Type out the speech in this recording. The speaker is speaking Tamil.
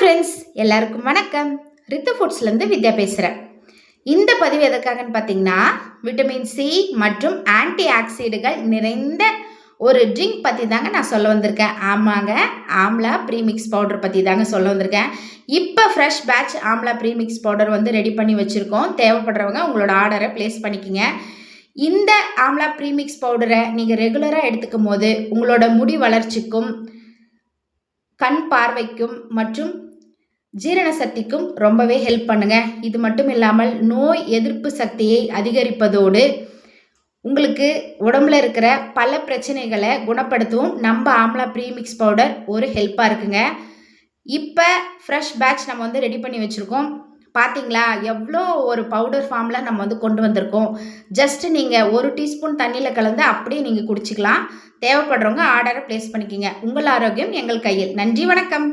ஃப்ரெண்ட்ஸ், எல்லாருக்கும் வணக்கம். ரித்து ஃபுட்ஸ்லேருந்து வித்யா பேசுகிறேன். இந்த பதிவு எதுக்காகன்னு பார்த்தீங்கன்னா, விட்டமின் சி மற்றும் ஆன்டி ஆக்சிடுகள் நிறைந்த ஒரு ட்ரிங்க் பற்றி தாங்க நான் சொல்ல வந்திருக்கேன். ஆமாங்க, ஆம்லா ப்ரீமிக்ஸ் பவுடர் பற்றி தாங்க சொல்ல வந்திருக்கேன். இப்போ fresh batch amla premix powder வந்து ரெடி பண்ணி வச்சுருக்கோம். தேவைப்படுறவங்க உங்களோட ஆர்டரை ப்ளேஸ் பண்ணிக்கோங்க. இந்த ஆம்லா ப்ரீமிக்ஸ் பவுடரை நீங்கள் ரெகுலராக எடுத்துக்கும் போது உங்களோட முடி வளர்ச்சிக்கும், கண் பார்வைக்கும் மற்றும் ஜீரண சக்திக்கும் ரொம்பவே ஹெல்ப் பண்ணுங்க. இது மட்டும் இல்லாமல் நோய் எதிர்ப்பு சக்தியை அதிகரிப்பதோடு உங்களுக்கு உடம்புல இருக்கிற பல பிரச்சனைகளை குணப்படுத்தவும் நம்ம ஆம்லா ப்ரீமிக்ஸ் பவுடர் ஒரு ஹெல்ப்பாக இருக்குங்க. இப்போ ஃப்ரெஷ் பேட்ச் நம்ம வந்து ரெடி பண்ணி வச்சுருக்கோம். பார்த்தீங்களா, எவ்வளோ ஒரு பவுடர் ஃபார்மில் நம்ம வந்து கொண்டு வந்திருக்கோம். ஜஸ்ட் நீங்கள் 1 டீஸ்பூன் தண்ணியில் கலந்து அப்படியே நீங்கள் குடிச்சிக்கலாம். தேவைப்படுறவங்க ஆர்டரை ப்ளேஸ் பண்ணிக்கிங்க. உங்கள் ஆரோக்கியம் எங்கள் கையில். நன்றி, வணக்கம்.